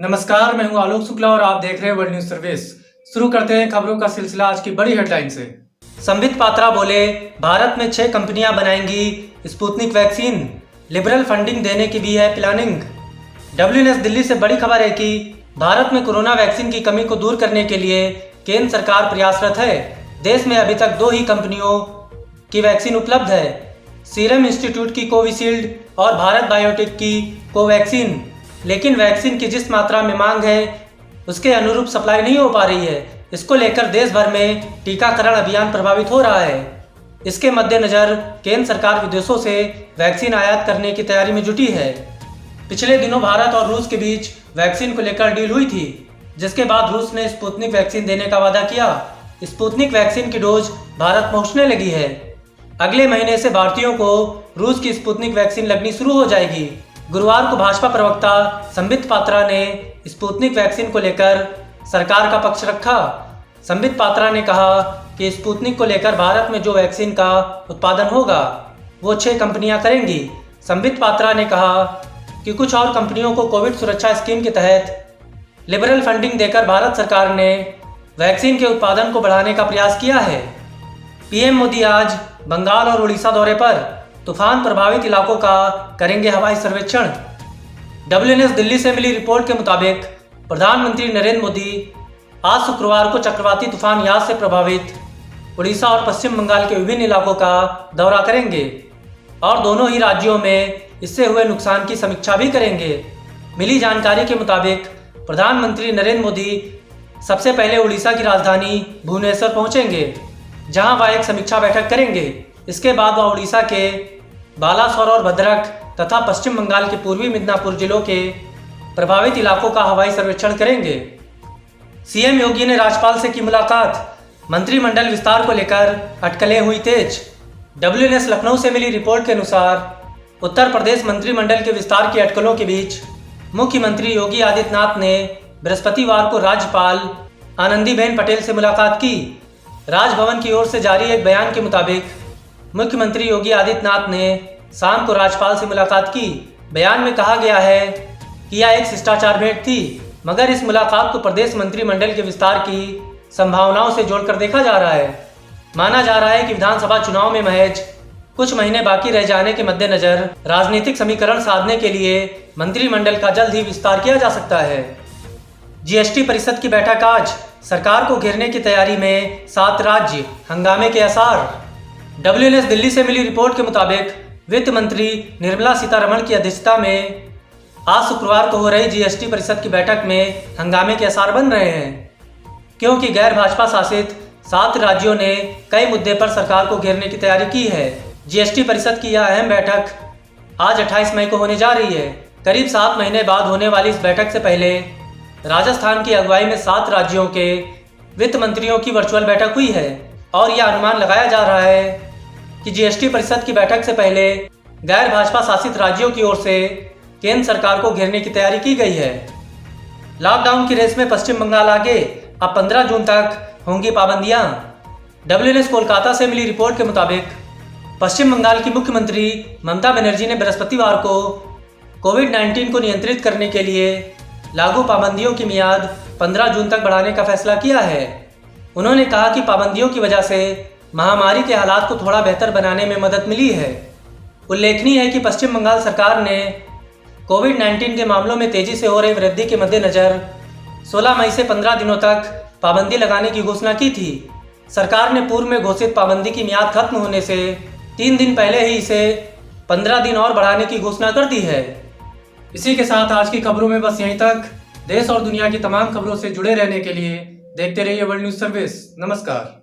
नमस्कार, मैं हूं आलोक शुक्ला और आप देख रहे हैं वर्ल्ड न्यूज सर्विस। शुरू करते हैं खबरों का सिलसिला आज की बड़ी हेडलाइन से। संबित पात्रा बोले, भारत में 6 कंपनियां बनाएंगी स्पुतनिक वैक्सीन, लिबरल फंडिंग देने की भी है प्लानिंग। WNS दिल्ली से बड़ी खबर है कि भारत में कोरोना वैक्सीन की कमी को दूर करने के लिए केंद्र सरकार प्रयासरत है। देश में अभी तक 2 ही कंपनियों की वैक्सीन उपलब्ध है, सीरम इंस्टीट्यूट की कोविशील्ड और भारत बायोटेक की कोवैक्सीन। लेकिन वैक्सीन की जिस मात्रा में मांग है उसके अनुरूप सप्लाई नहीं हो पा रही है। इसको लेकर देश भर में टीकाकरण अभियान प्रभावित हो रहा है। इसके मद्देनजर केंद्र सरकार विदेशों से वैक्सीन आयात करने की तैयारी में जुटी है। पिछले दिनों भारत और रूस के बीच वैक्सीन को लेकर डील हुई थी, जिसके बाद रूस ने स्पुतनिक वैक्सीन देने का वादा किया। स्पुतनिक वैक्सीन की डोज भारत पहुंचने लगी है। अगले महीने से भारतीयों को रूस की स्पुतनिक वैक्सीन लगनी शुरू हो जाएगी। गुरुवार को भाजपा प्रवक्ता संबित पात्रा ने स्पुतनिक वैक्सीन को लेकर सरकार का पक्ष रखा। संबित पात्रा ने कहा कि स्पुतनिक को लेकर भारत में जो वैक्सीन का उत्पादन होगा वो 6 कंपनियां करेंगी। संबित पात्रा ने कहा कि कुछ और कंपनियों को कोविड सुरक्षा स्कीम के तहत लिबरल फंडिंग देकर भारत सरकार ने वैक्सीन के उत्पादन को बढ़ाने का प्रयास किया है। पीएम मोदी आज बंगाल और उड़ीसा दौरे पर तूफान प्रभावित इलाकों का करेंगे हवाई सर्वेक्षण। WNS दिल्ली से मिली रिपोर्ट के मुताबिक प्रधानमंत्री नरेंद्र मोदी आज शुक्रवार को चक्रवाती तूफान यास से प्रभावित उड़ीसा और पश्चिम बंगाल के विभिन्न इलाकों का दौरा करेंगे और दोनों ही राज्यों में इससे हुए नुकसान की समीक्षा भी करेंगे। मिली जानकारी के मुताबिक प्रधानमंत्री नरेंद्र मोदी सबसे पहले उड़ीसा की राजधानी भुवनेश्वर पहुंचेंगे, जहां वह एक समीक्षा बैठक करेंगे। इसके बाद वह उड़ीसा के बालासोर और भद्रक तथा पश्चिम बंगाल के पूर्वी मिदनापुर जिलों के प्रभावित इलाकों का हवाई सर्वेक्षण करेंगे। सीएम योगी ने राज्यपाल से की मुलाकात, मंत्रिमंडल विस्तार को लेकर अटकलें हुई तेज। WNS लखनऊ से मिली रिपोर्ट के अनुसार उत्तर प्रदेश मंत्रिमंडल के विस्तार की अटकलों के बीच मुख्यमंत्री योगी आदित्यनाथ ने बृहस्पतिवार को राज्यपाल आनंदीबेन पटेल से मुलाकात की। राजभवन की ओर से जारी एक बयान के मुताबिक मुख्यमंत्री योगी आदित्यनाथ ने शाम को राज्यपाल से मुलाकात की। बयान में कहा गया है कि यह एक शिष्टाचार भेंट थी, मगर इस मुलाकात को प्रदेश मंत्रिमंडल के विस्तार की संभावनाओं से जोड़कर देखा जा रहा है। माना जा रहा है कि विधानसभा चुनाव में महज कुछ महीने बाकी रह जाने के मद्देनजर राजनीतिक समीकरण साधने के लिए मंत्रिमंडल का जल्द ही विस्तार किया जा सकता है। GST परिषद की बैठक आज, सरकार को घेरने की तैयारी में 7 राज्य, हंगामे के आसार। WNS दिल्ली से मिली रिपोर्ट के मुताबिक वित्त मंत्री निर्मला सीतारमण की अध्यक्षता में आज शुक्रवार को हो रही GST परिषद की बैठक में हंगामे के आसार बन रहे हैं, क्योंकि गैर भाजपा शासित 7 राज्यों ने कई मुद्दे पर सरकार को घेरने की तैयारी की है। GST परिषद की यह अहम बैठक आज 28 मई को होने जा रही है। करीब 7 महीने बाद होने वाली इस बैठक से पहले राजस्थान की अगुवाई में 7 राज्यों के वित्त मंत्रियों की वर्चुअल बैठक हुई है और यह अनुमान लगाया जा रहा है कि GST परिषद की बैठक से पहले गैर भाजपा शासित राज्यों की ओर से केंद्र सरकार को घेरने की तैयारी की गई है। लॉकडाउन की रेस में पश्चिम बंगाल आगे, अब 15 जून तक होंगी पाबंदियां। WNS कोलकाता से मिली रिपोर्ट के मुताबिक पश्चिम बंगाल की मुख्यमंत्री ममता बनर्जी ने बृहस्पतिवार को कोविड-19 को नियंत्रित करने के लिए लागू पाबंदियों की मियाद 15 जून तक बढ़ाने का फैसला किया है। उन्होंने कहा कि पाबंदियों की वजह से महामारी के हालात को थोड़ा बेहतर बनाने में मदद मिली है। उल्लेखनीय है कि पश्चिम बंगाल सरकार ने कोविड-19 के मामलों में तेजी से हो रही वृद्धि के मद्देनजर 16 मई से 15 दिनों तक पाबंदी लगाने की घोषणा की थी। सरकार ने पूर्व में घोषित पाबंदी की मियाद खत्म होने से 3 दिन पहले ही इसे 15 दिन और बढ़ाने की घोषणा कर दी है। इसी के साथ आज की खबरों में बस यहीं तक। देश और दुनिया की तमाम खबरों से जुड़े रहने के लिए देखते रहिए वर्ल्ड न्यूज सर्विस। नमस्कार।